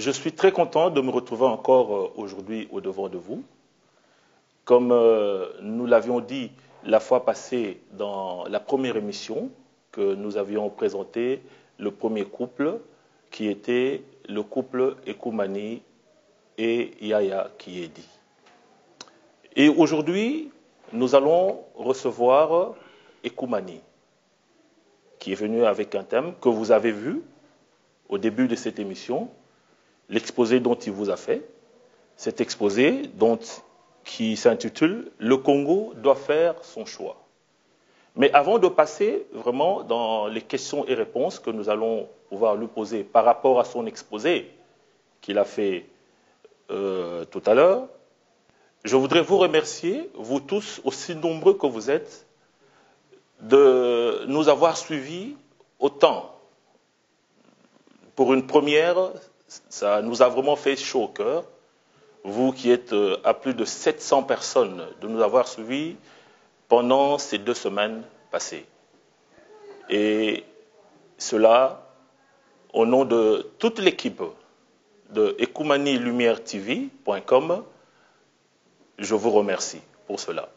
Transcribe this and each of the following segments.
je suis très content de me retrouver encore aujourd'hui au-devant de vous. Comme nous l'avions dit la fois passée dans la première émission, que nous avions présenté le premier couple, qui était le couple Ekumani et Yaya Kiedi. Et aujourd'hui, nous allons recevoir Ekumani, qui est venu avec un thème que vous avez vu au début de cette émission, l'exposé dont il vous a fait, cet exposé qui s'intitule « Le Congo doit faire son choix ». Mais avant de passer vraiment dans les questions et réponses que nous allons pouvoir lui poser par rapport à son exposé qu'il a fait tout à l'heure, je voudrais vous remercier, vous tous, aussi nombreux que vous êtes, de nous avoir suivis autant. Pour une première, ça nous a vraiment fait chaud au cœur. Vous qui êtes à plus de 700 personnes, de nous avoir suivis pendant ces 2 semaines passées. Et cela, au nom de toute l'équipe de ekumanilumière-tv.com, je vous remercie pour cela.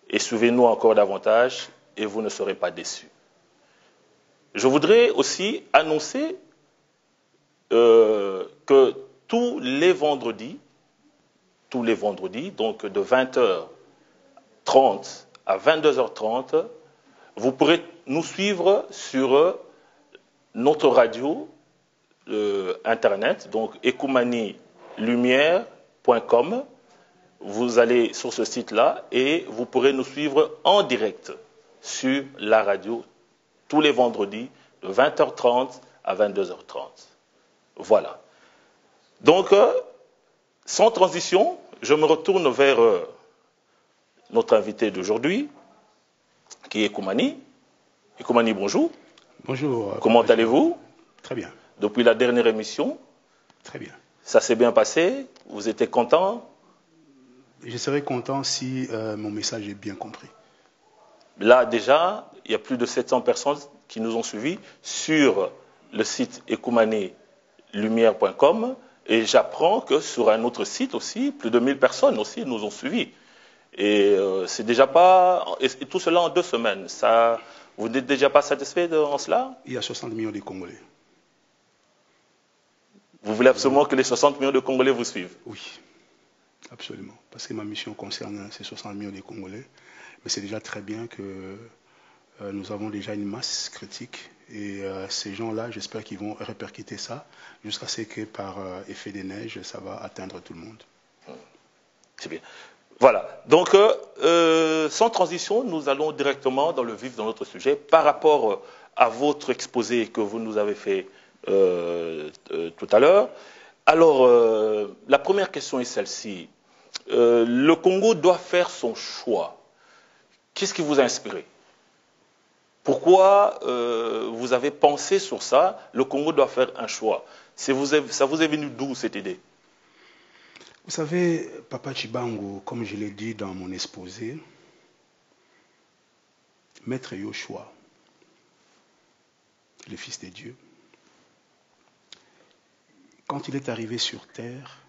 Et suivez-nous encore davantage et vous ne serez pas déçus. Je voudrais aussi annoncer que tous les vendredis, donc de 20h30 à 22h30, vous pourrez nous suivre sur notre radio internet, donc ekumanilumière.com. Vous allez sur ce site-là et vous pourrez nous suivre en direct sur la radio tous les vendredis de 20h30 à 22h30. Voilà. Donc, sans transition, je me retourne vers notre invité d'aujourd'hui, qui est Ekumani. Ekumani, bonjour. Bonjour. Comment allez-vous? Très bien. Depuis la dernière émission? Très bien. Ça s'est bien passé? Vous étiez content? Je serais content si mon message est bien compris. Là, déjà, il y a plus de 700 personnes qui nous ont suivis sur le site ekumanilumière.com et j'apprends que sur un autre site aussi, plus de 1000 personnes aussi nous ont suivis. Et c'est déjà pas... Et tout cela en 2 semaines. Ça, vous n'êtes déjà pas satisfait en cela? Il y a 60 millions de Congolais. Vous voulez absolument que les 60 millions de Congolais vous suivent? Oui, absolument. Parce que ma mission concerne ces 60 millions de Congolais. Mais c'est déjà très bien que nous avons déjà une masse critique. Et ces gens-là, j'espère qu'ils vont répercuter ça jusqu'à ce que par effet des neiges, ça va atteindre tout le monde. C'est bien. Voilà. Donc, sans transition, nous allons directement dans le vif de notre sujet par rapport à votre exposé que vous nous avez fait tout à l'heure. Alors, la première question est celle-ci. Le Congo doit faire son choix. Qu'est-ce qui vous a inspiré? Pourquoi vous avez pensé sur ça? Le Congo doit faire un choix. Ça vous est venu d'où cette idée? Vous savez, Papa Chibango, comme je l'ai dit dans mon exposé, Maître Yoshua, le Fils de Dieu, quand il est arrivé sur terre,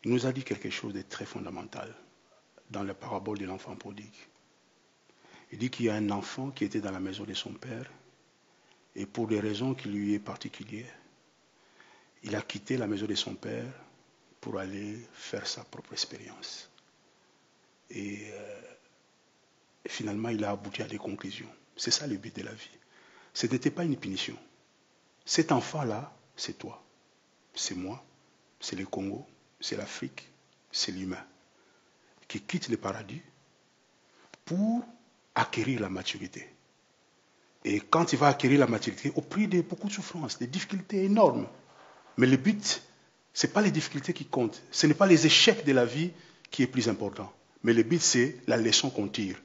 il nous a dit quelque chose de très fondamental dans la parabole de l'enfant prodigue. Il dit qu'il y a un enfant qui était dans la maison de son père et pour des raisons qui lui est particulières, il a quitté la maison de son père pour aller faire sa propre expérience. Et finalement, il a abouti à des conclusions. C'est ça le but de la vie. Ce n'était pas une punition. Cet enfant-là, c'est toi, c'est moi, c'est le Congo, c'est l'Afrique, c'est l'humain qui quitte le paradis pour acquérir la maturité. Et quand il va acquérir la maturité, au prix de beaucoup de souffrances, des difficultés énormes. Mais le but, ce n'est pas les difficultés qui comptent. Ce n'est pas les échecs de la vie qui est plus important. Mais le but, c'est la leçon qu'on tire.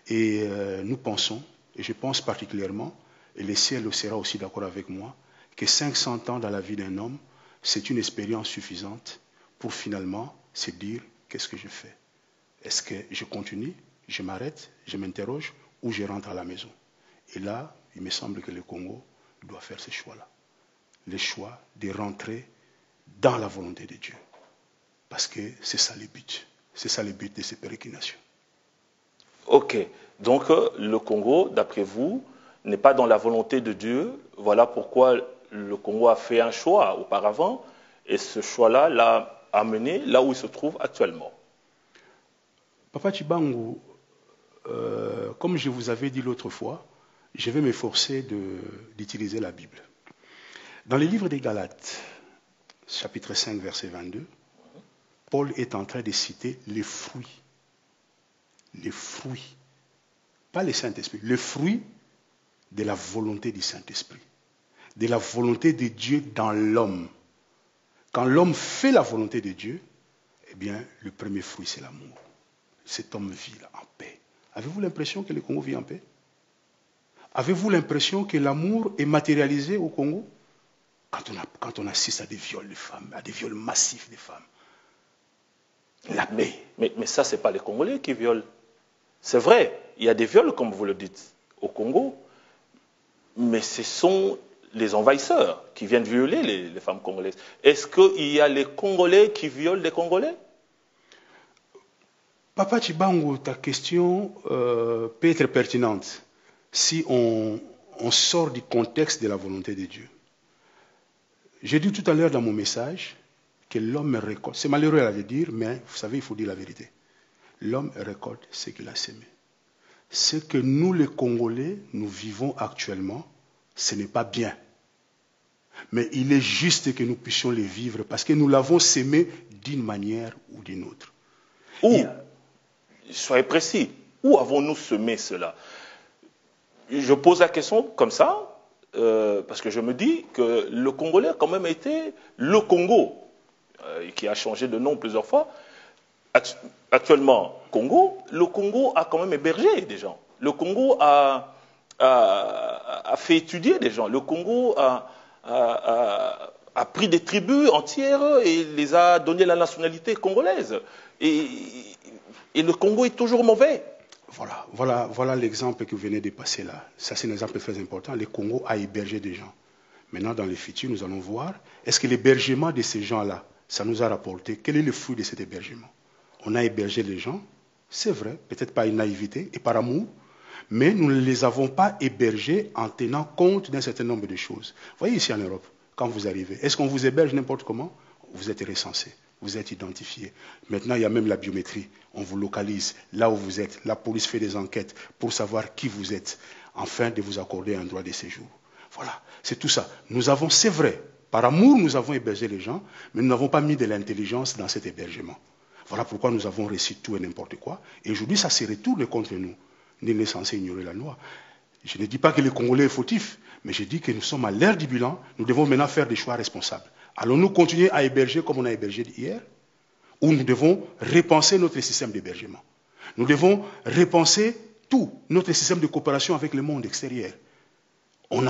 Et nous pensons, et je pense particulièrement, et le ciel sera aussi d'accord avec moi, que 500 ans dans la vie d'un homme, c'est une expérience suffisante pour finalement se dire, qu'est-ce que je fais? Est-ce que je continue, je m'arrête, je m'interroge, ou je rentre à la maison? Et là, il me semble que le Congo doit faire ce choix-là. le choix de rentrer dans la volonté de Dieu. Parce que c'est ça le but. C'est ça le but de ces pérégrinations. Ok. Donc, le Congo, d'après vous, n'est pas dans la volonté de Dieu. Voilà pourquoi le Congo a fait un choix auparavant. Et ce choix-là l'a amené là où il se trouve actuellement. Papa Chibangu, comme je vous avais dit l'autre fois, je vais m'efforcer d'utiliser la Bible. Dans le livre des Galates, chapitre 5, verset 22, Paul est en train de citer les fruits. Les fruits. Pas le Saint-Esprit. Les fruits de la volonté du Saint-Esprit. De la volonté de Dieu dans l'homme. Quand l'homme fait la volonté de Dieu, eh bien, le premier fruit, c'est l'amour. Cet homme vit là, en paix. Avez-vous l'impression que le Congo vit en paix? Avez-vous l'impression que l'amour est matérialisé au Congo? Quand on assiste à des viols de femmes, à des viols massifs de femmes. La paix. Mais ça, ce n'est pas les Congolais qui violent. C'est vrai, il y a des viols, comme vous le dites, au Congo, mais ce sont les envahisseurs qui viennent violer les femmes congolaises. Est-ce qu'il y a les Congolais qui violent les Congolais? Papa Chibangu, ta question peut être pertinente si on sort du contexte de la volonté de Dieu. J'ai dit tout à l'heure dans mon message que l'homme récolte. C'est malheureux à le dire, mais vous savez, il faut dire la vérité. L'homme récolte ce qu'il a semé. Ce que nous, les Congolais, nous vivons actuellement, ce n'est pas bien. Mais il est juste que nous puissions les vivre parce que nous l'avons semé d'une manière ou d'une autre. Soyez précis, où avons-nous semé cela? Je pose la question comme ça, parce que je me dis que le Congolais a quand même été le Congo, qui a changé de nom plusieurs fois. Actuellement, Congo, le Congo a quand même hébergé des gens. Le Congo a fait étudier des gens. Le Congo a pris des tribus entières et les a donné la nationalité congolaise. Et le Congo est toujours mauvais. Voilà l'exemple que vous venez de passer là. Ça, c'est un exemple très important. Le Congo a hébergé des gens. Maintenant, dans le futur, nous allons voir, est-ce que l'hébergement de ces gens-là, ça nous a rapporté, quel est le fruit de cet hébergement? On a hébergé les gens, c'est vrai, peut-être par une naïveté et par amour, mais nous ne les avons pas hébergés en tenant compte d'un certain nombre de choses. Voyez ici en Europe, quand vous arrivez, est-ce qu'on vous héberge n'importe comment? Vous êtes recensé, vous êtes identifié. Maintenant, il y a même la biométrie. On vous localise là où vous êtes. La police fait des enquêtes pour savoir qui vous êtes, afin de vous accorder un droit de séjour. Voilà, c'est tout ça. Nous avons, c'est vrai, par amour, nous avons hébergé les gens, mais nous n'avons pas mis de l'intelligence dans cet hébergement. Voilà pourquoi nous avons réussi tout et n'importe quoi. Et aujourd'hui, ça se retourne contre nous. Nul n'est censé ignorer la loi. Je ne dis pas que les Congolais est fautif, mais je dis que nous sommes à l'ère du bilan. Nous devons maintenant faire des choix responsables. Allons-nous continuer à héberger comme on a hébergé hier? Ou nous devons repenser notre système d'hébergement? Nous devons repenser tout, notre système de coopération avec le monde extérieur. En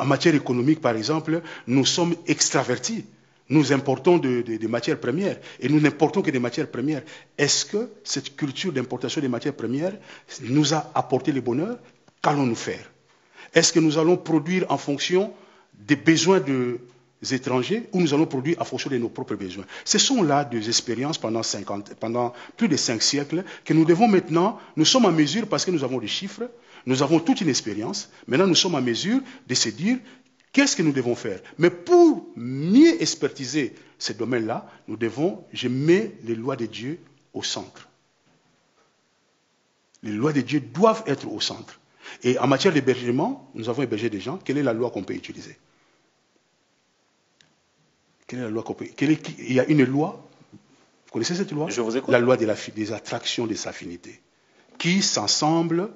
matière économique, par exemple, nous sommes extravertis. Nous importons des matières premières et nous n'importons que des matières premières. Est-ce que cette culture d'importation des matières premières nous a apporté le bonheur? Qu'allons-nous faire? Est-ce que nous allons produire en fonction des besoins des étrangers ou nous allons produire en fonction de nos propres besoins? Ce sont là des expériences pendant plus de 5 siècles que nous devons maintenant, nous sommes en mesure, parce que nous avons des chiffres, nous avons toute une expérience, maintenant nous sommes en mesure de se dire qu'est-ce que nous devons faire? Mais pour mieux expertiser ce domaine-là, je mets les lois de Dieu au centre. Les lois de Dieu doivent être au centre. Et en matière d'hébergement, nous avons hébergé des gens. Quelle est la loi qu'on peut utiliser? Quelle est la loi qu'on peut... Il y a une loi, vous connaissez cette loi? Je vous écoute. La loi des attractions des affinités. Qui s'ensemble,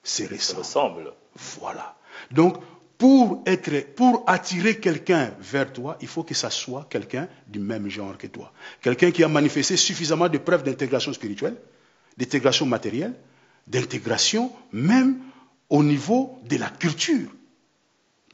se ressemble. Voilà. Donc, pour attirer quelqu'un vers toi, il faut que ça soit quelqu'un du même genre que toi. Quelqu'un qui a manifesté suffisamment de preuves d'intégration spirituelle, d'intégration matérielle, d'intégration même au niveau de la culture,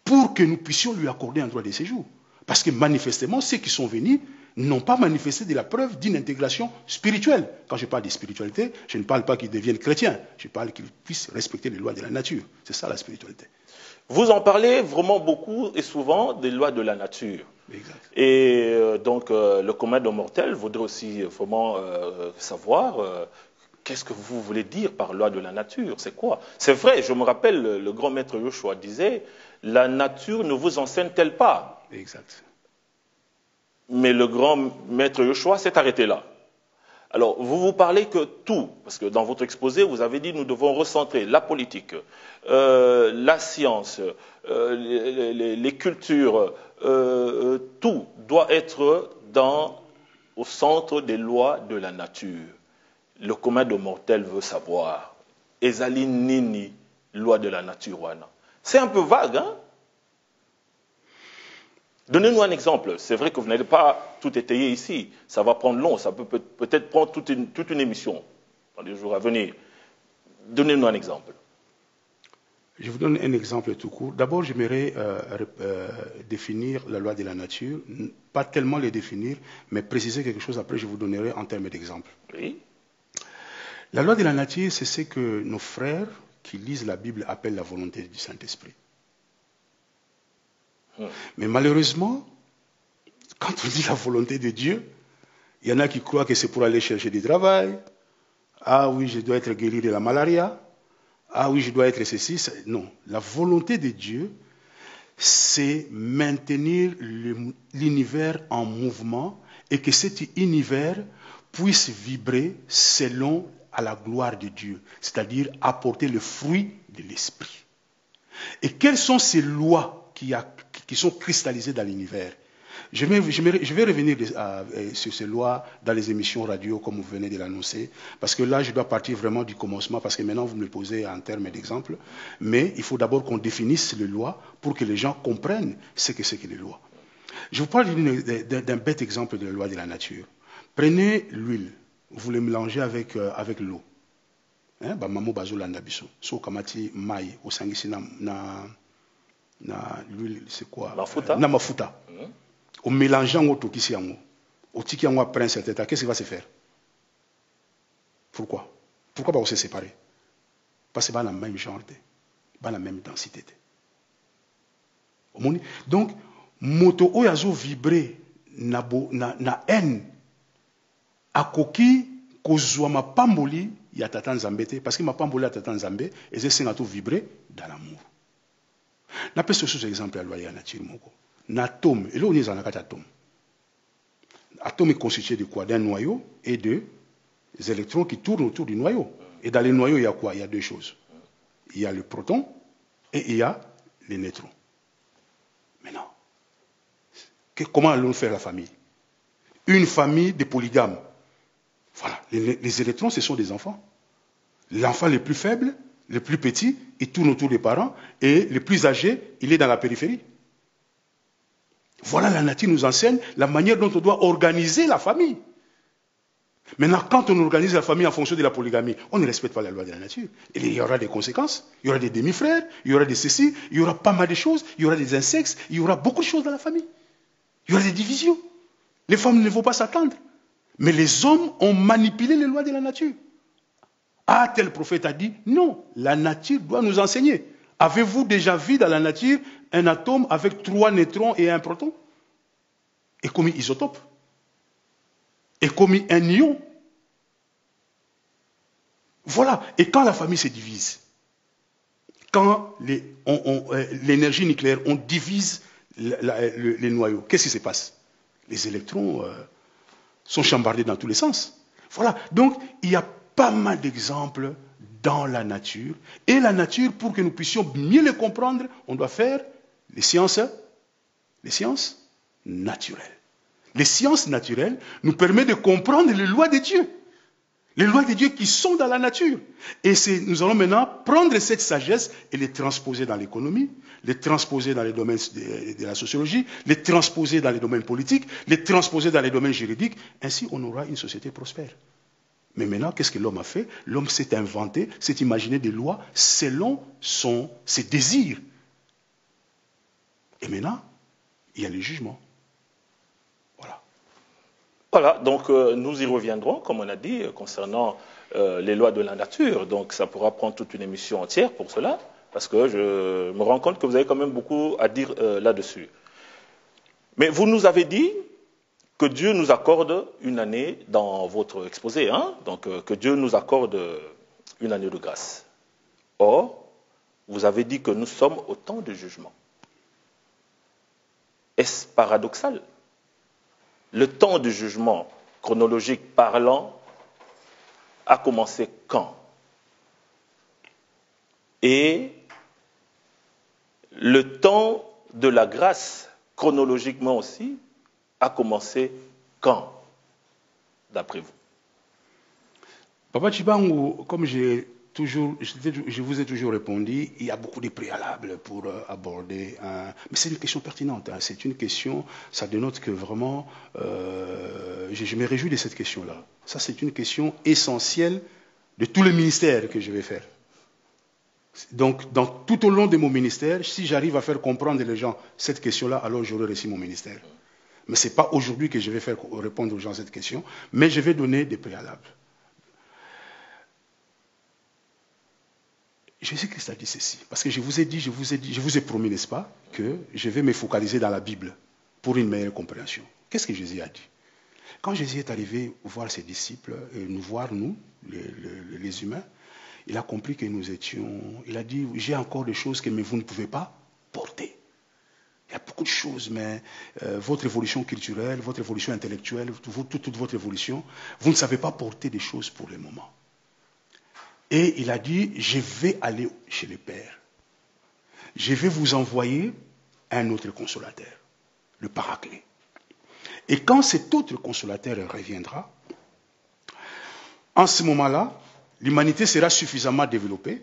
pour que nous puissions lui accorder un droit de séjour. Parce que manifestement, ceux qui sont venus n'ont pas manifesté de la preuve d'une intégration spirituelle. Quand je parle de spiritualité, je ne parle pas qu'ils deviennent chrétiens, je parle qu'ils puissent respecter les lois de la nature. C'est ça la spiritualité. Vous en parlez vraiment beaucoup et souvent des lois de la nature. Exact. Et donc, le commun des mortels voudrait aussi vraiment savoir qu'est-ce que vous voulez dire par loi de la nature. C'est quoi? C'est vrai, je me rappelle, le grand maître Yoshua disait, la nature ne vous enseigne-t-elle pas? Exact. Mais le grand maître Yoshua s'est arrêté là. Alors, vous parlez que tout, parce que dans votre exposé, vous avez dit nous devons recentrer la politique, la science, les cultures, tout doit être au centre des lois de la nature. Le commun des mortels veut savoir. Ezali nini, loi de la nature wana. C'est un peu vague, hein? Donnez-nous un exemple. C'est vrai que vous n'allez pas tout étayer ici. Ça va prendre long. Ça peut peut-être prendre toute une émission dans les jours à venir. Donnez-nous un exemple. Je vous donne un exemple tout court. D'abord, j'aimerais définir la loi de la nature. Pas tellement les définir, mais préciser quelque chose. Après, je vous donnerai en termes d'exemple. Oui. La loi de la nature, c'est ce que nos frères qui lisent la Bible appellent la volonté du Saint-Esprit. Mais malheureusement, quand on dit la volonté de Dieu, il y en a qui croient que c'est pour aller chercher du travail. Ah oui, je dois être guéri de la malaria. Ah oui, je dois être ceci. Non, la volonté de Dieu, c'est maintenir l'univers en mouvement et que cet univers puisse vibrer selon à la gloire de Dieu, c'est-à-dire apporter le fruit de l'esprit. Et quelles sont ces lois qui sont cristallisées dans l'univers? Je vais revenir sur ces lois dans les émissions radio, comme vous venez de l'annoncer, parce que là, je dois partir vraiment du commencement, parce que maintenant, vous me le posez en termes d'exemple, mais il faut d'abord qu'on définisse les lois pour que les gens comprennent ce que c'est que les lois. Je vous parle d'un bête exemple de la loi de la nature. Prenez l'huile, vous le mélangez avec l'eau. Maman bazolanda biso. So kamati mai, osangisi na l'huile, c'est quoi? Mafuta. Na mafuta. Au mélangeant au tokisi yango, au tiki yango après un certain temps, qu'est-ce qui va se faire? Pourquoi? Pourquoi pas on se séparer? Parce que c'est pas la même genre, pas la même densité. Donc, moto oyazo vibrer na haine, akoki kozwa mapamboli ya tata nzambe te, parce que mapamboli ya tata nzambe ezesenga to vibrer dans l'amour. Na pese sous exemple ya loi ya nature moko. L'atome, et là on est dans la atome. L'atome est constitué de quoi? D'un noyau et des électrons qui tournent autour du noyau. Et dans les noyaux, il y a quoi? Il y a deux choses. Il y a le proton et il y a les neutrons. Maintenant, comment allons-nous faire la famille? Une famille de polygames. Voilà, les électrons, ce sont des enfants. L'enfant le plus faible, le plus petit, il tourne autour des parents, et le plus âgé, il est dans la périphérie. Voilà, la nature nous enseigne la manière dont on doit organiser la famille. Maintenant, quand on organise la famille en fonction de la polygamie, on ne respecte pas la loi de la nature. Et il y aura des conséquences. Il y aura des demi-frères, il y aura des ceci, il y aura pas mal de choses, il y aura des insectes, il y aura beaucoup de choses dans la famille. Il y aura des divisions. Les femmes ne vont pas s'attendre. Mais les hommes ont manipulé les lois de la nature. Ah, tel prophète a dit, non, la nature doit nous enseigner. Avez-vous déjà vu dans la nature un atome avec 3 neutrons et 1 proton? Et comme isotope. Et comme un ion. Voilà. Et quand la famille se divise, quand l'énergie nucléaire, on divise les noyaux, qu'est-ce qui se passe? Les électrons sont chambardés dans tous les sens. Voilà. Donc, il y a pas mal d'exemples dans la nature. Et la nature, pour que nous puissions mieux le comprendre, on doit faire les sciences naturelles. Les sciences naturelles nous permettent de comprendre les lois de Dieu. Les lois de Dieu qui sont dans la nature. Et nous allons maintenant prendre cette sagesse et les transposer dans l'économie, les transposer dans les domaines de la sociologie, les transposer dans les domaines politiques, les transposer dans les domaines juridiques. Ainsi, on aura une société prospère. Mais maintenant, qu'est-ce que l'homme a fait? L'homme s'est inventé, s'est imaginé des lois selon ses désirs. Et maintenant, il y a le jugement. Voilà. Voilà, donc nous y reviendrons, comme on a dit, concernant les lois de la nature. Donc ça pourra prendre toute une émission entière pour cela, parce que je me rends compte que vous avez quand même beaucoup à dire là-dessus. Mais vous nous avez dit que Dieu nous accorde une année dans votre exposé, hein? Donc que Dieu nous accorde une année de grâce. Or, vous avez dit que nous sommes au temps de jugement. Est-ce paradoxal? Le temps du jugement, chronologique parlant, a commencé quand? Et le temps de la grâce, chronologiquement aussi, a commencé quand, d'après vous? Papa Chibangu, comme je vous ai toujours répondu, il y a beaucoup de préalables pour aborder un... Mais c'est une question pertinente, hein. C'est une question, ça dénote que vraiment, je me réjouis de cette question-là. Ça, c'est une question essentielle de tous les ministères que je vais faire. Donc, tout au long de mon ministère, si j'arrive à faire comprendre les gens cette question-là, alors j'aurai réussi mon ministère. Mais ce n'est pas aujourd'hui que je vais faire répondre aux gens à cette question, mais je vais donner des préalables. Jésus-Christ a dit ceci, parce que je vous ai promis, n'est-ce pas, que je vais me focaliser dans la Bible pour une meilleure compréhension. Qu'est-ce que Jésus a dit? Quand Jésus est arrivé voir ses disciples, et nous voir, nous, les humains, il a compris que nous étions... Il a dit, j'ai encore des choses que vous ne pouvez pas porter. Il y a beaucoup de choses, mais votre évolution culturelle, votre évolution intellectuelle, toute votre évolution, vous ne savez pas porter des choses pour le moment. Et il a dit, je vais aller chez le Père. Je vais vous envoyer un autre consolateur, le Paraclet. Et quand cet autre consolateur reviendra, en ce moment-là, l'humanité sera suffisamment développée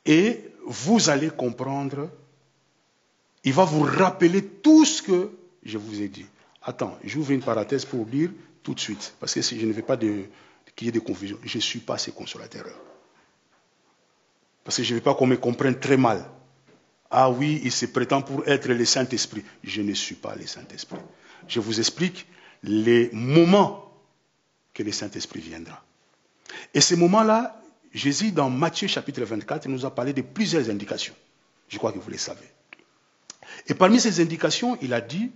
et vous allez comprendre, il va vous rappeler tout ce que je vous ai dit. Attends, j'ouvre une parenthèse pour dire tout de suite, parce que si je ne veux pas qu'il y ait des confusions, je ne suis pas ce consolateur. Parce que je ne veux pas qu'on me comprenne très mal. Ah oui, il se prétend pour être le Saint-Esprit. Je ne suis pas le Saint-Esprit. Je vous explique les moments que le Saint-Esprit viendra. Et ces moments-là, Jésus, dans Matthieu chapitre 24, nous a parlé de plusieurs indications. Je crois que vous les savez. Et parmi ces indications, il a dit,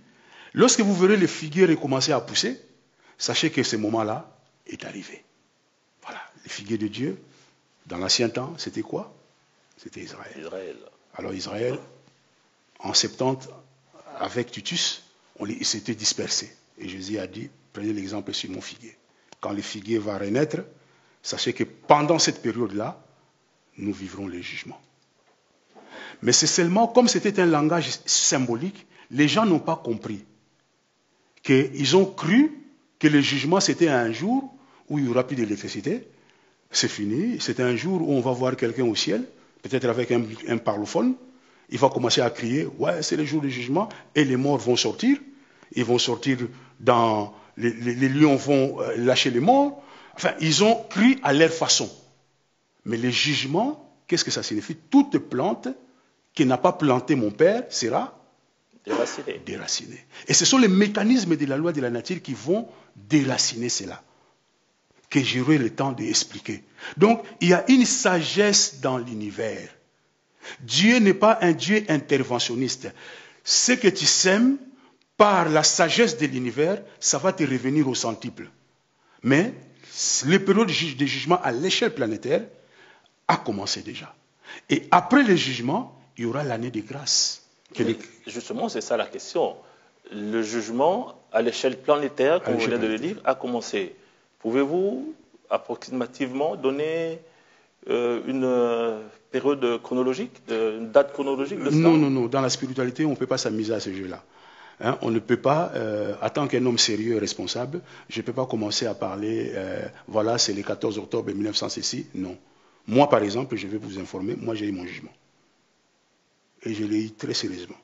lorsque vous verrez les figuiers recommencer à pousser, sachez que ce moment-là est arrivé. Voilà, les figuiers de Dieu, dans l'ancien temps, c'était quoi? C'était Israël. Alors Israël, en 70, avec Titus, ils s'étaient dispersés. Et Jésus a dit, prenez l'exemple sur mon figuier. Quand le figuier va renaître, sachez que pendant cette période-là, nous vivrons les jugements. Mais c'est seulement, comme c'était un langage symbolique, les gens n'ont pas compris. Qu'ils ont cru que le jugement, c'était un jour où il n'y aura plus d'électricité. C'est fini. C'est un jour où on va voir quelqu'un au ciel, peut-être avec un parlophone. Il va commencer à crier, ouais, c'est le jour du jugement, et les morts vont sortir. Ils vont sortir dans... Les lions vont lâcher les morts. Enfin, ils ont cru à leur façon. Mais le jugement, qu'est-ce que ça signifie? Toute plante qui n'a pas planté mon père sera déracinée. Et ce sont les mécanismes de la loi de la nature qui vont déraciner cela, que j'aurai le temps d'expliquer. Donc, il y a une sagesse dans l'univers. Dieu n'est pas un Dieu interventionniste. Ce que tu sèmes, par la sagesse de l'univers, ça va te revenir au centuple. Mais les périodes de jugement à l'échelle planétaire a commencé déjà. Et après le jugement, il y aura l'année de grâce. Justement, c'est ça la question. Le jugement à l'échelle planétaire, comme vous venez de le dire, a commencé. Pouvez-vous approximativement donner une période chronologique, une date chronologique de ça? Non. Dans la spiritualité, on ne peut pas s'amuser à ce jeu-là. Hein, on ne peut pas, en tant qu'un homme sérieux et responsable, je ne peux pas commencer à parler, voilà, c'est le 14 octobre 1900 ceci. Non. Moi, par exemple, je vais vous informer, moi j'ai eu mon jugement. Et je l'ai eu très sérieusement.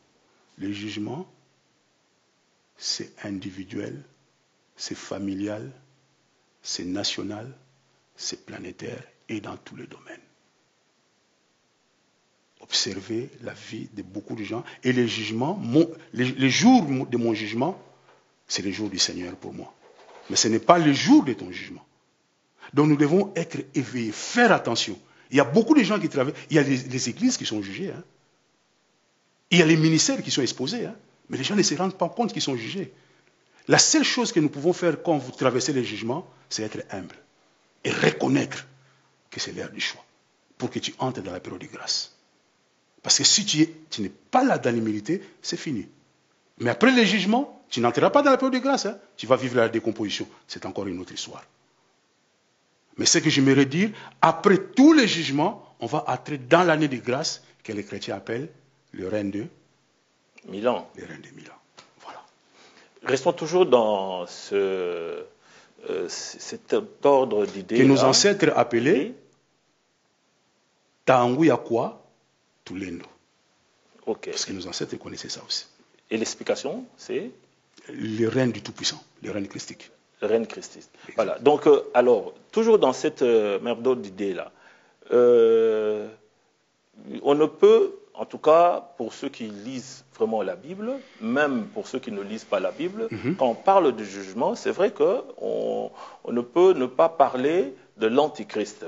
Le jugement, c'est individuel, c'est familial, c'est national, c'est planétaire et dans tous les domaines. Observez la vie de beaucoup de gens. Et les jugements, les jours de mon jugement, c'est les jours du Seigneur pour moi. Mais ce n'est pas le jour de ton jugement. Donc nous devons être éveillés, faire attention. Il y a beaucoup de gens qui travaillent. Il y a les églises qui sont jugées. Hein. Il y a les ministères qui sont exposés. Hein. Mais les gens ne se rendent pas compte qu'ils sont jugés. La seule chose que nous pouvons faire quand vous traversez les jugements, c'est être humble. Et reconnaître que c'est l'heure du choix. Pour que tu entres dans la période de grâce. Parce que si tu n'es pas là dans l'humilité, c'est fini. Mais après les jugements, tu n'entreras pas dans la période de grâce. Hein. Tu vas vivre la décomposition. C'est encore une autre histoire. Mais ce que j'aimerais dire, après tous les jugements, on va entrer dans l'année de grâce que les chrétiens appellent le règne de Milan. Le règne de Milan. Voilà. Restons toujours dans cet ordre d'idées. Que nos ancêtres appelaient Tanguya quoi Tulendo. Ok. Parce que nos ancêtres connaissaient ça aussi. Et l'explication, c'est le règne du Tout-Puissant, le règne christique. Le règne christique. Voilà. Donc, alors, toujours dans cette même ordre d'idées-là, on ne peut, en tout cas, pour ceux qui lisent vraiment la Bible, même pour ceux qui ne lisent pas la Bible, quand on parle du jugement, c'est vrai qu'on ne peut ne pas parler de l'Antichrist.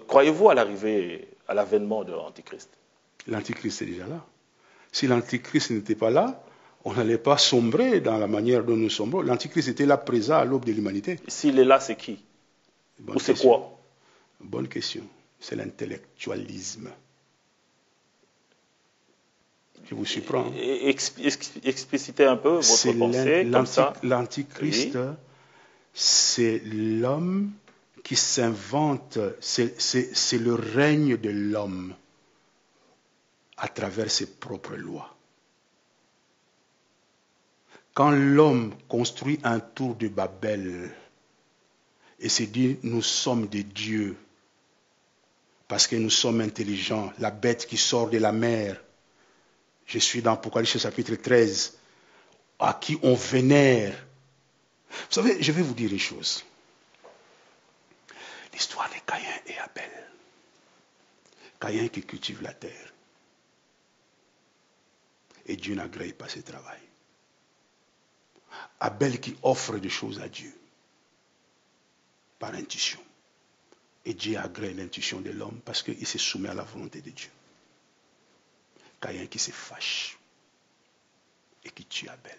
Croyez-vous à l'arrivée, à l'avènement de l'Antichrist? L'Antichrist est déjà là. Si l'Antichrist n'était pas là, on n'allait pas sombrer dans la manière dont nous sombrons. L'Antichrist était là présent à l'aube de l'humanité. S'il est là, c'est qui? Ou c'est quoi? Bonne question. C'est l'intellectualisme. Je vous surprends. Explicitez un peu votre pensée. L'Antichrist, oui. C'est l'homme qui s'invente, c'est le règne de l'homme à travers ses propres lois. Quand l'homme construit un tour de Babel et se dit nous sommes des dieux parce que nous sommes intelligents, la bête qui sort de la mer, je suis dans Apocalypse chapitre 13, à qui on vénère. Vous savez, je vais vous dire une chose. L'histoire de Caïn et Abel. Caïn qui cultive la terre. Et Dieu n'agrée pas ce travail. Abel qui offre des choses à Dieu. Par intuition. Et Dieu agrée l'intuition de l'homme parce qu'il se soumet à la volonté de Dieu. Caïn qui se fâche. Et qui tue Abel.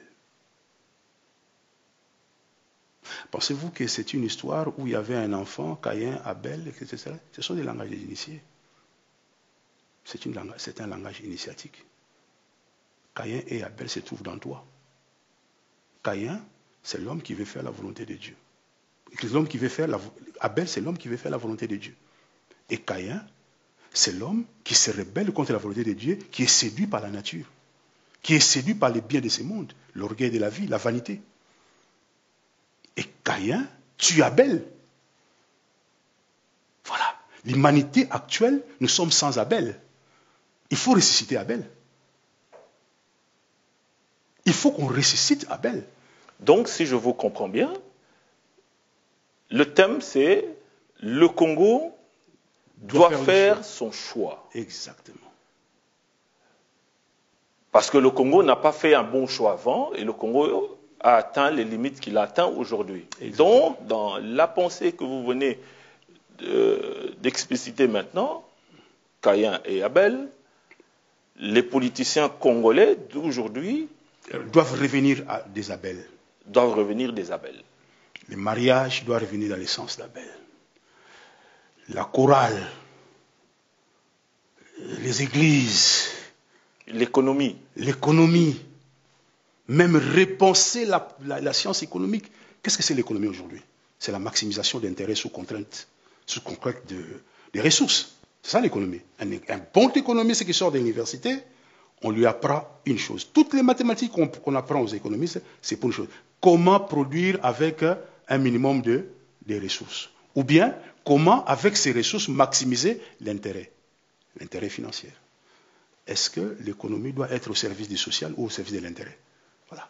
Pensez-vous que c'est une histoire où il y avait un enfant, Caïn, Abel, etc. Ce sont des langages initiés. C'est un langage initiatique. Caïn et Abel se trouvent dans toi. Caïn, c'est l'homme qui veut faire la volonté de Dieu. Abel, c'est l'homme qui veut faire la volonté de Dieu. Et Caïn, c'est l'homme qui se rebelle contre la volonté de Dieu, qui est séduit par la nature, qui est séduit par les biens de ce monde, l'orgueil de la vie, la vanité. Et Caïn tue Abel. Voilà. L'humanité actuelle, nous sommes sans Abel. Il faut ressusciter Abel. Il faut qu'on ressuscite Abel. Donc, si je vous comprends bien, le thème c'est le Congo doit faire son choix. Exactement. Parce que le Congo n'a pas fait un bon choix avant et le Congo a atteint les limites qu'il a atteint aujourd'hui. Donc, dans la pensée que vous venez d'expliciter maintenant, Caïn et Abel, les politiciens congolais d'aujourd'hui doivent revenir à des Abel. Doivent revenir des Abel. Le mariage doit revenir dans l'essence d'Abel. La chorale, les églises, l'économie, même repenser la science économique. Qu'est-ce que c'est l'économie aujourd'hui? C'est la maximisation d'intérêts sous contrainte des ressources. C'est ça l'économie. Un bon économiste qui sort de l'université, on lui apprend une chose. Toutes les mathématiques qu'on apprend aux économistes, c'est pour une chose. Comment produire avec un minimum de ressources? Ou bien, comment, avec ces ressources, maximiser l'intérêt financier. Est-ce que l'économie doit être au service du social ou au service de l'intérêt? Voilà.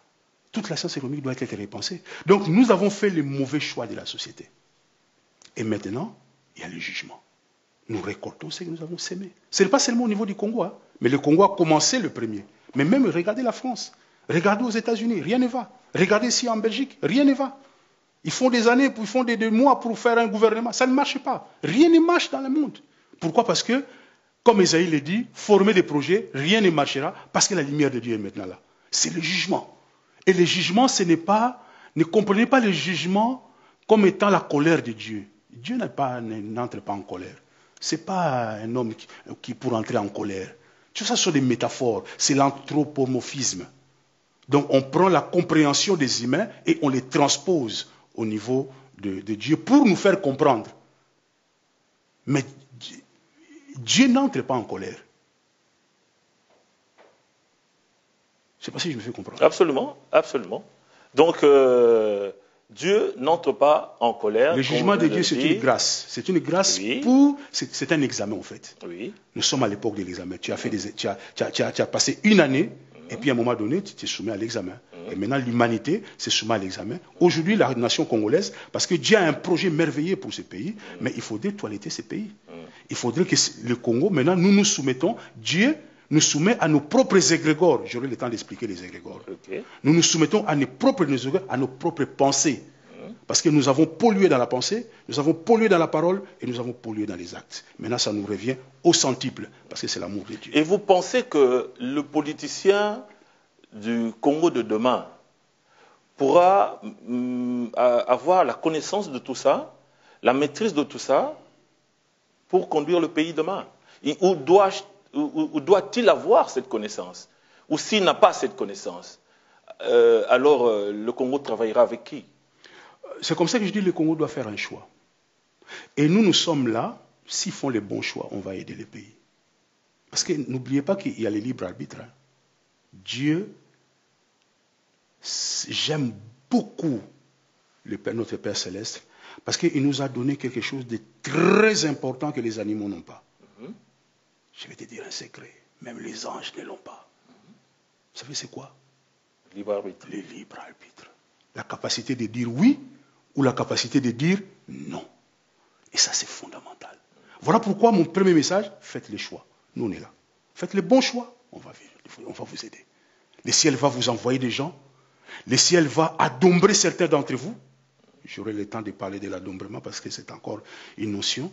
Toute la science économique doit être repensée. Donc, nous avons fait le mauvais choix de la société. Et maintenant, il y a le jugement. Nous récoltons ce que nous avons sémé. Ce n'est pas seulement au niveau du Congo, hein, mais le Congo a commencé le premier. Mais même regardez la France, regardez aux États-Unis, rien ne va. Regardez ici en Belgique, rien ne va. Ils font des années, ils font des mois pour faire un gouvernement. Ça ne marche pas. Rien ne marche dans le monde. Pourquoi? Parce que, comme Esaïe le dit, former des projets, rien ne marchera parce que la lumière de Dieu est maintenant là. C'est le jugement. Et le jugement, ce n'est pas, ne comprenez pas le jugement comme étant la colère de Dieu. Dieu n'entre pas en colère. Ce n'est pas un homme qui pour entrer en colère. Tout ça sont des métaphores. C'est l'anthropomorphisme. Donc on prend la compréhension des humains et on les transpose au niveau de Dieu pour nous faire comprendre. Mais Dieu n'entre pas en colère. Je ne sais pas si je me fais comprendre. Absolument, absolument. Donc, Dieu n'entre pas en colère. Le jugement de Dieu, c'est une grâce. C'est une grâce c'est un examen, en fait. Oui. Nous sommes à l'époque de l'examen. Tu as passé une année, et puis à un moment donné, tu t'es soumis à l'examen. Et maintenant, l'humanité s'est soumise à l'examen. Aujourd'hui, la nation congolaise, parce que Dieu a un projet merveilleux pour ce pays, mais il faudrait toiletter ce pays. Il faudrait que le Congo, maintenant, nous nous soumettons, Dieu nous soumet à nos propres égrégores. J'aurai le temps d'expliquer les égrégores. Okay. Nous nous soumettons à nos propres pensées. Parce que nous avons pollué dans la pensée, nous avons pollué dans la parole et nous avons pollué dans les actes. Maintenant, ça nous revient au centuple, parce que c'est l'amour de Dieu. Et vous pensez que le politicien du Congo de demain pourra avoir la connaissance de tout ça, la maîtrise de tout ça, pour conduire le pays demain? Où doit-il avoir cette connaissance? Ou s'il n'a pas cette connaissance, alors le Congo travaillera avec qui? C'est comme ça que je dis que le Congo doit faire un choix. Et nous sommes là, s'ils font les bons choix, on va aider le pays. Parce que n'oubliez pas qu'il y a le libre arbitre. Hein. Dieu, j'aime beaucoup notre Père Céleste, parce qu'il nous a donné quelque chose de très important que les animaux n'ont pas. Je vais te dire un secret, même les anges ne l'ont pas. Vous savez c'est quoi? Libre arbitre. Le libre arbitre. La capacité de dire oui ou la capacité de dire non. Et ça, c'est fondamental. Voilà pourquoi mon premier message, faites les choix. Nous, on est là. Faites les bons choix, on va vous aider. Le ciel va vous envoyer des gens. Le ciel va adombrer certains d'entre vous. J'aurai le temps de parler de l'adombrement parce que c'est encore une notion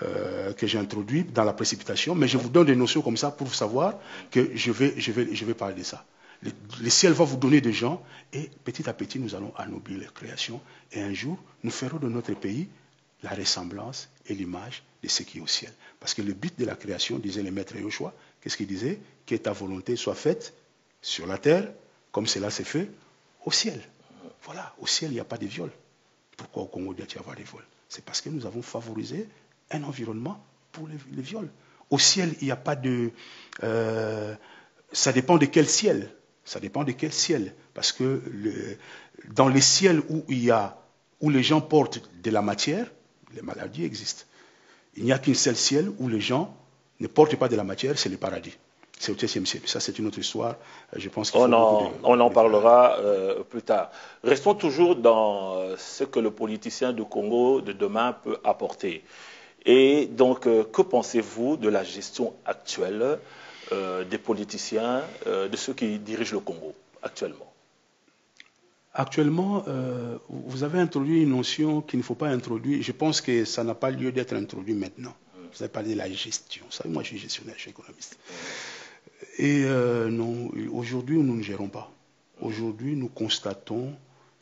que j'ai introduite dans la précipitation. Mais je vous donne des notions comme ça pour savoir que je vais parler de ça. Le ciel va vous donner des gens et petit à petit, nous allons anoblir les créations. Et un jour, nous ferons de notre pays la ressemblance et l'image de ce qui est au ciel. Parce que le but de la création, disait le maître Yoshua, qu'est-ce qu'il disait? Que ta volonté soit faite sur la terre, comme cela s'est fait au ciel. Voilà, au ciel, il n'y a pas de viol. Pourquoi au Congo doit-il y avoir des vols? C'est parce que nous avons favorisé un environnement pour les viols. Au ciel, il n'y a pas de... ça dépend de quel ciel. Ça dépend de quel ciel. Parce que dans les ciels où les gens portent de la matière, les maladies existent. Il n'y a qu'un seul ciel où les gens ne portent pas de la matière, c'est le paradis. C'est au XIIe siècle. Ça, c'est une autre histoire. Je pense qu'il faut on en parlera plus tard. Restons toujours dans ce que le politicien du Congo de demain peut apporter. Et donc, que pensez-vous de la gestion actuelle des politiciens, de ceux qui dirigent le Congo actuellement? Actuellement, vous avez introduit une notion qu'il ne faut pas introduire. Je pense que ça n'a pas lieu d'être introduit maintenant. Vous avez parlé de la gestion. Vous savez, moi, je suis gestionnaire, je suis économiste. Et non, aujourd'hui, nous ne gérons pas. Aujourd'hui, nous constatons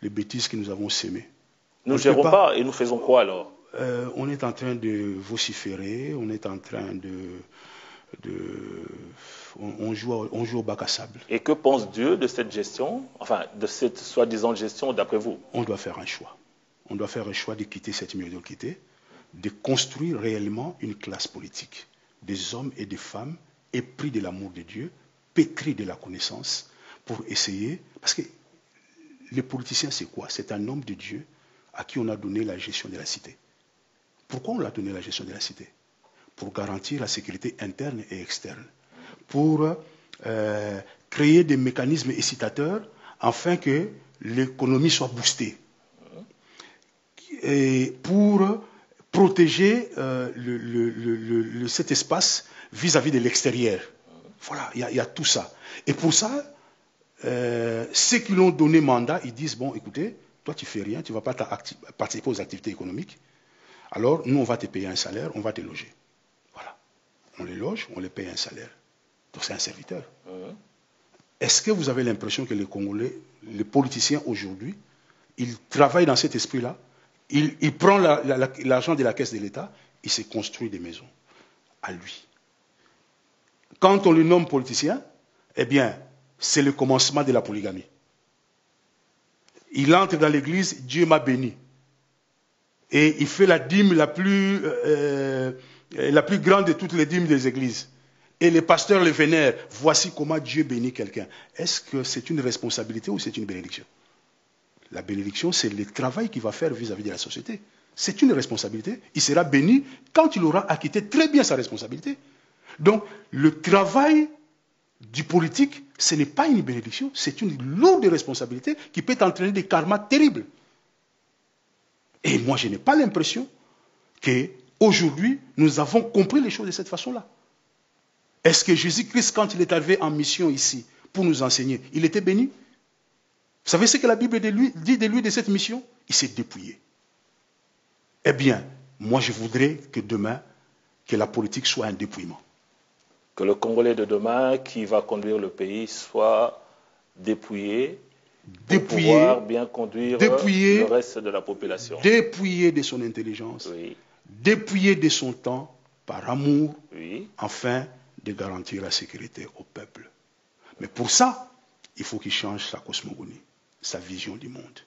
les bêtises que nous avons sémées. Nous ne gérons pas et nous faisons quoi alors? On est en train de vociférer, on est en train on joue au bac à sable. Et que pense Dieu de cette gestion, enfin de cette soi-disant gestion d'après vous? On doit faire un choix. On doit faire un choix de quitter cette médiocrité, de construire réellement une classe politique, des hommes et des femmes épris de l'amour de Dieu, pétris de la connaissance, pour essayer, parce que les politiciens c'est quoi? C'est un homme de Dieu à qui on a donné la gestion de la cité. Pourquoi on l'a donné la gestion de la cité? Pour garantir la sécurité interne et externe, pour créer des mécanismes excitateurs afin que l'économie soit boostée, et pour protéger cet espace vis-à-vis de l'extérieur. Voilà, il y a tout ça. Et pour ça, ceux qui l'ont donné mandat, ils disent, bon, écoutez, toi tu fais rien, tu ne vas pas participer aux activités économiques, alors nous on va te payer un salaire, on va te loger. Voilà. On les loge, on les paye un salaire. Donc c'est un serviteur. Est-ce que vous avez l'impression que les Congolais, les politiciens aujourd'hui, ils travaillent dans cet esprit-là, ils prennent l'argent de la caisse de l'État, ils se construisent des maisons à lui. Quand on le nomme politicien, eh bien, c'est le commencement de la polygamie. Il entre dans l'église, Dieu m'a béni. Et il fait la dîme la plus grande de toutes les dîmes des églises. Et les pasteurs le vénèrent. Voici comment Dieu bénit quelqu'un. Est-ce que c'est une responsabilité ou c'est une bénédiction? La bénédiction, c'est le travail qu'il va faire vis-à-vis de la société. C'est une responsabilité. Il sera béni quand il aura acquitté très bien sa responsabilité. Donc, le travail du politique, ce n'est pas une bénédiction, c'est une lourde responsabilité qui peut entraîner des karmas terribles. Et moi, je n'ai pas l'impression qu'aujourd'hui, nous avons compris les choses de cette façon-là. Est-ce que Jésus-Christ, quand il est arrivé en mission ici, pour nous enseigner, il était béni? Vous savez ce que la Bible dit de lui, de cette mission? Il s'est dépouillé. Eh bien, moi, je voudrais que demain, que la politique soit un dépouillement. Que le Congolais de demain qui va conduire le pays soit dépouillé pour pouvoir bien conduire le reste de la population. Dépouillé de son intelligence, oui. Dépouillé de son temps par amour, oui. Afin de garantir la sécurité au peuple. Mais pour ça, il faut qu'il change sa cosmogonie, sa vision du monde.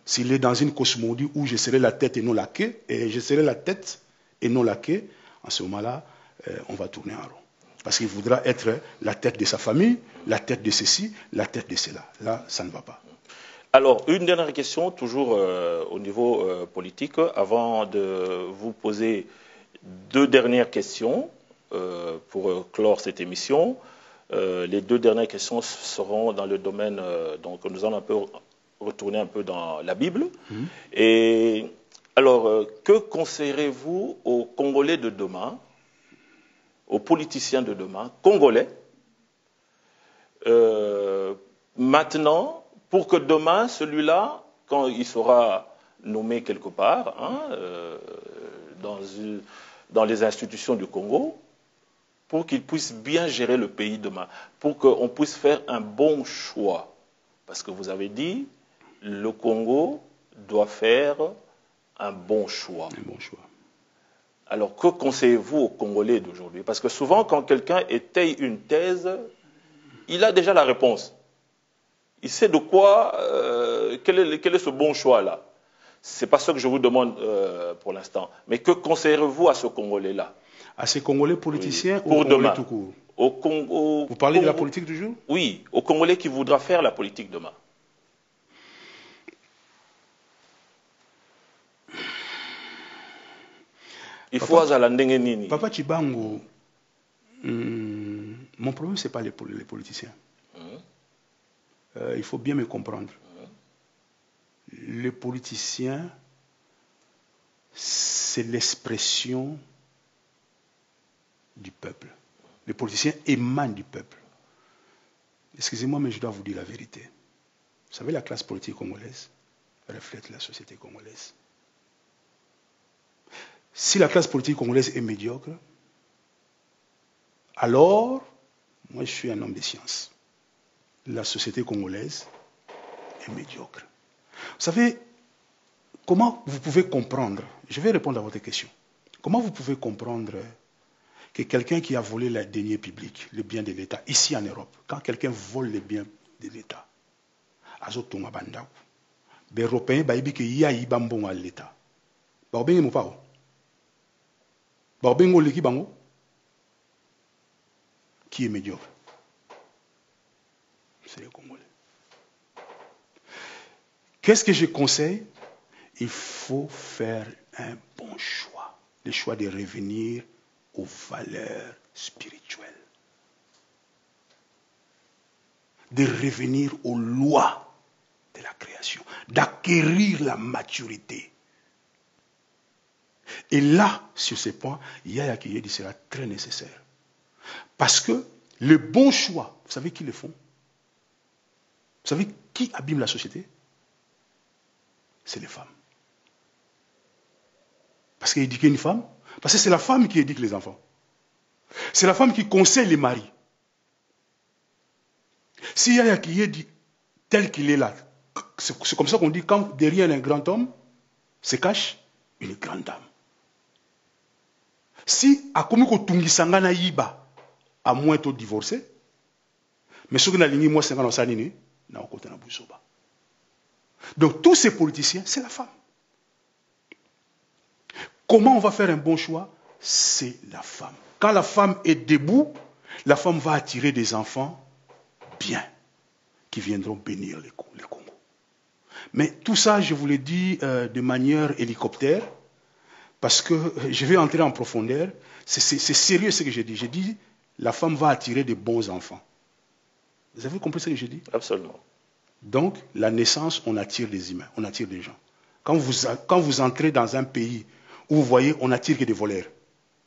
S'il est dans une cosmogonie où je serai la tête et non la queue, et je serai la tête et non la queue, en ce moment-là, on va tourner en rond. Parce qu'il voudra être la tête de sa famille, la tête de ceci, la tête de cela. Là, ça ne va pas. Alors, une dernière question, toujours au niveau politique, avant de vous poser deux dernières questions pour clore cette émission. Les deux dernières questions seront dans le domaine, donc nous allons un peu retourner un peu dans la Bible. Et alors, que conseillerez-vous aux Congolais de demain, aux politiciens de demain, congolais, maintenant, pour que demain, celui-là, quand il sera nommé quelque part, dans les institutions du Congo, pour qu'il puisse bien gérer le pays demain, pour qu'on puisse faire un bon choix. Parce que vous avez dit, le Congo doit faire un bon choix. Un bon choix. Alors, que conseillez-vous aux Congolais d'aujourd'hui? Parce que souvent, quand quelqu'un étaye une thèse, il a déjà la réponse. Il sait de quoi, quel est ce bon choix-là. Ce n'est pas ce que je vous demande pour l'instant. Mais que conseillerez-vous à ce Congolais-là? À ces Congolais politiciens oui, pour ou Congolais demain. tout court? Vous parlez de la politique du jour? Oui, au Congolais qui voudra faire la politique demain. Il faut à la ndengenini. Papa Chibango, mon problème, ce n'est pas les politiciens. Il faut bien me comprendre. Les politiciens, c'est l'expression du peuple. Les politiciens émanent du peuple. Excusez-moi, mais je dois vous dire la vérité. Vous savez, la classe politique congolaise reflète la société congolaise. Si la classe politique congolaise est médiocre, alors, moi je suis un homme de science. La société congolaise est médiocre. Vous savez, comment vous pouvez comprendre, je vais répondre à votre question, comment vous pouvez comprendre que quelqu'un qui a volé les deniers publics, les biens de l'État, ici en Europe, quand quelqu'un vole les biens de l'État, azotonga bandako, les Européens baïbi que ya ibambon à l'État. Baobengi mopao. Baobengo leki bango. Qui est médiocre? C'est les Congolais. Qu'est-ce que je conseille? Il faut faire un bon choix. Le choix de revenir aux valeurs spirituelles. De revenir aux lois de la création. D'acquérir la maturité. Et là, sur ces points, Yaya Kiyedi sera très nécessaire. Parce que le bon choix, vous savez qui le font? Vous savez qui abîme la société? c'est les femmes. Parce qu'il éduque une femme, parce que c'est la femme qui éduque les enfants. C'est la femme qui conseille les maris. Si Yaya qui est dit tel qu'il est là, c'est comme ça qu'on dit quand derrière un grand homme se cache une grande dame. Si akomiko tungisanga na yiba à moins de divorcer, mais ce que na lingi moi 50 ans nini na okota na busoba. Donc tous ces politiciens, c'est la femme. Comment on va faire un bon choix? C'est la femme. Quand la femme est debout, la femme va attirer des enfants bien, qui viendront bénir les Congo. Mais tout ça, je vous l'ai dit de manière hélicoptère, parce que je vais entrer en profondeur. C'est sérieux ce que j'ai dit. J'ai dit, la femme va attirer des bons enfants. Vous avez compris ce que j'ai dit? Absolument. Donc, la naissance, on attire des humains, on attire des gens. Quand vous entrez dans un pays où vous voyez, on n'attire que des voleurs.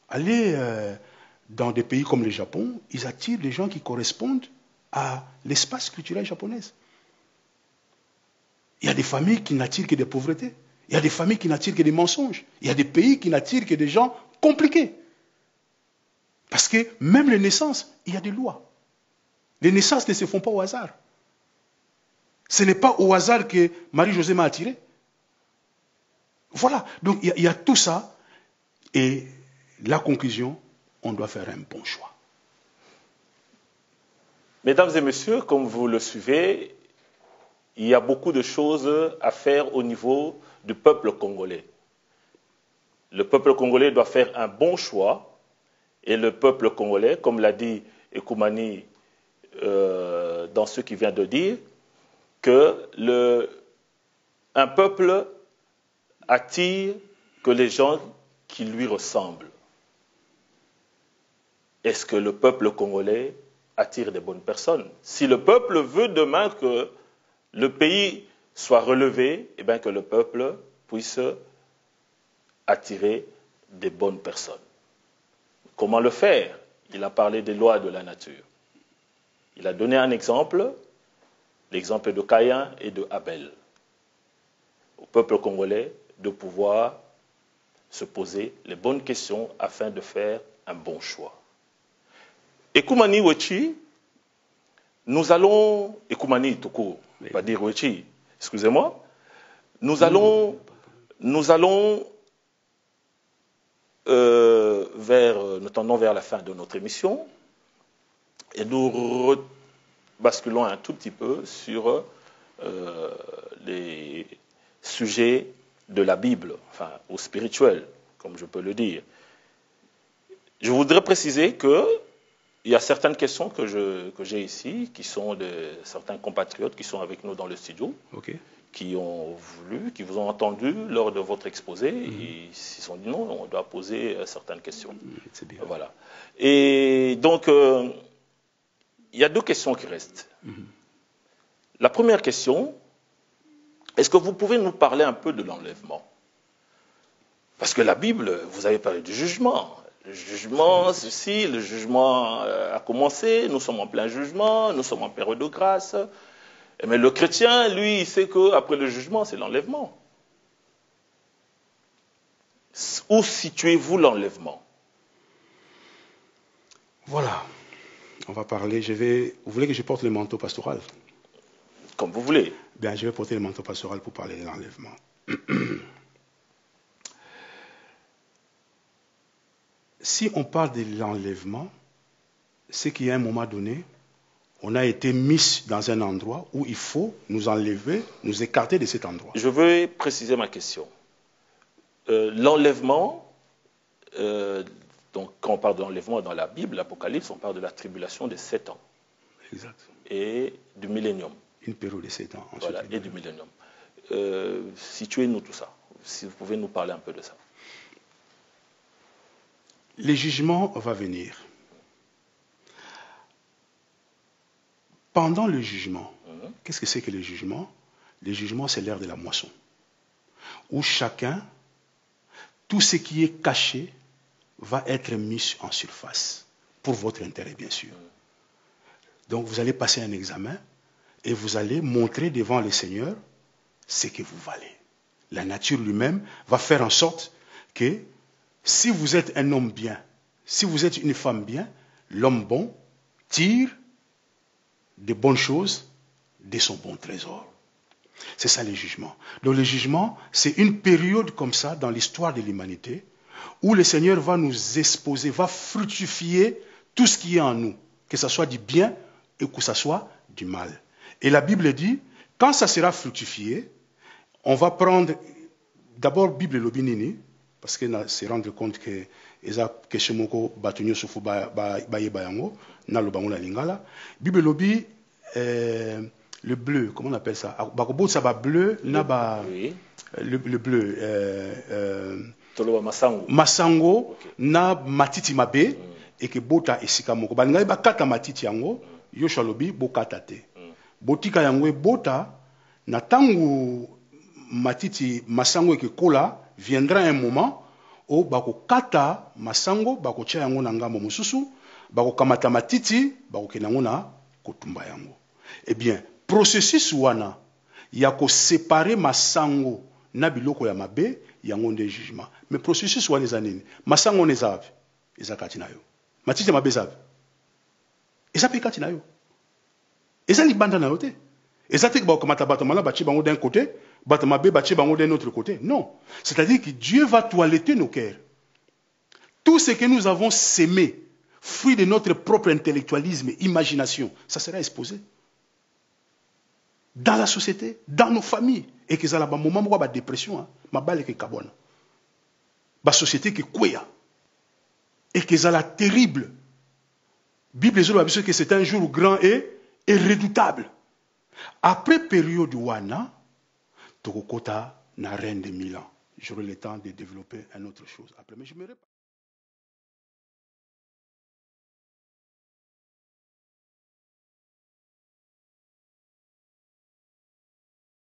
Allez dans des pays comme le Japon, ils attirent des gens qui correspondent à l'espace culturel japonais. Il y a des familles qui n'attirent que des pauvretés. Il y a des familles qui n'attirent que des mensonges. Il y a des pays qui n'attirent que des gens compliqués. Parce que même les naissances, il y a des lois. Les naissances ne se font pas au hasard. Ce n'est pas au hasard que Marie-Josée m'a attiré. Voilà. Donc il y a tout ça. Et la conclusion, on doit faire un bon choix. Mesdames et messieurs, comme vous le suivez, il y a beaucoup de choses à faire au niveau du peuple congolais. Le peuple congolais doit faire un bon choix et le peuple congolais, comme l'a dit Ekoumani dans ce qu'il vient de dire, que un peuple attire que les gens qui lui ressemblent. Est-ce que le peuple congolais attire des bonnes personnes? Si le peuple veut demain que le pays soit relevé, eh bien que le peuple puisse attirer des bonnes personnes. Comment le faire? Il a parlé des lois de la nature. Il a donné un exemple, l'exemple de Caïn et de Abel. Au peuple congolais de pouvoir se poser les bonnes questions afin de faire un bon choix. Ekoumani Wechi, nous allons, Ekoumani tout court, pas dire Wechi, excusez-moi, nous allons nous tendons vers la fin de notre émission et nous basculons un tout petit peu sur les sujets de la Bible, enfin, au spirituel, comme je peux le dire. Je voudrais préciser qu'il y a certaines questions que j'ai ici, qui sont de certains compatriotes qui sont avec nous dans le studio, Okay. qui ont voulu, qui vous ont entendu lors de votre exposé, et ils se sont dit non, on doit poser certaines questions. C'est bien. Voilà. Et donc, il y a deux questions qui restent. La première question, est-ce que vous pouvez nous parler un peu de l'enlèvement? Parce que la Bible, vous avez parlé du jugement. Le jugement, ceci, le jugement a commencé, nous sommes en plein jugement, nous sommes en période de grâce. Mais le chrétien, lui, il sait qu'après le jugement, c'est l'enlèvement. Où situez-vous l'enlèvement? Voilà. On va parler. Vous voulez que je porte le manteau pastoral? Comme vous voulez. Bien, je vais porter le manteau pastoral pour parler de l'enlèvement. Si on parle de l'enlèvement, c'est qu'à un moment donné, on a été mis dans un endroit où il faut nous enlever, nous écarter de cet endroit. Je veux préciser ma question. L'enlèvement, donc quand on parle de l'enlèvement dans la Bible, l'Apocalypse, on parle de la tribulation des 7 ans. Exact. Et du millénium. Une période de 7 ans. Voilà, et du millénium. Situez-nous tout ça. Si vous pouvez nous parler un peu de ça. Le jugement va venir. Pendant le jugement, qu'est-ce que c'est que le jugement? Le jugement, c'est l'ère de la moisson. Où chacun, tout ce qui est caché, va être mis en surface. Pour votre intérêt, bien sûr. Donc, vous allez passer un examen et vous allez montrer devant le Seigneur ce que vous valez. La nature lui-même va faire en sorte que si vous êtes un homme bien, si vous êtes une femme bien, l'homme bon tire de bonnes choses de son bon trésor. C'est ça le jugement. Donc le jugement, c'est une période comme ça dans l'histoire de l'humanité où le Seigneur va nous exposer, va fructifier tout ce qui est en nous, que ce soit du bien et que ce soit du mal. Et la Bible dit, quand ça sera fructifié, on va prendre, d'abord Bible lobinini, parce que se rendre compte que eza question moko batunyo sufu ba yeba yango na lobango la lingala. Bible lobi le bleu, comment on appelle ça? Bakobo ça ba bleu na ba oui. Le bleu Masango. Masango okay. Na matiti mabe et que bota esika moko. Balinga ba kata matiti yango Yoshua lobi bokata te. Botika yango bota na tangu matiti masango ke kola viendra un moment où bako kata masango bako tia yango na ngambo mosusu bako kamata matiti bako kenango na kotumba yango. Eh bien, processus wana ya ko séparer masango na biloko ya mabe yango nde jugement. Mais processus wana eza nini? Masango nezavi eza kati na yo. Matiti mabe zavi eza pe kati na yo. Eza libanda na yo te. Eza te bako kamata bato mala bachi bango d'un côté, bato mabe bachi bango d'un autre côté. Non. C'est-à-dire que Dieu va toiletter nos cœurs. Tout ce que nous avons sémé, fruit de notre propre intellectualisme, imagination, ça sera exposé. Dans la société, dans nos familles. Et que ça a un moment où il y a dépression, ma balle est kabona. La société qui est quoi. Et que ça a terrible. La Bible dit que c'est un jour grand et redoutable. Après période wana, Tokokota n'a rien de 1000 ans. J'aurai le temps de développer une autre chose après. Mais je me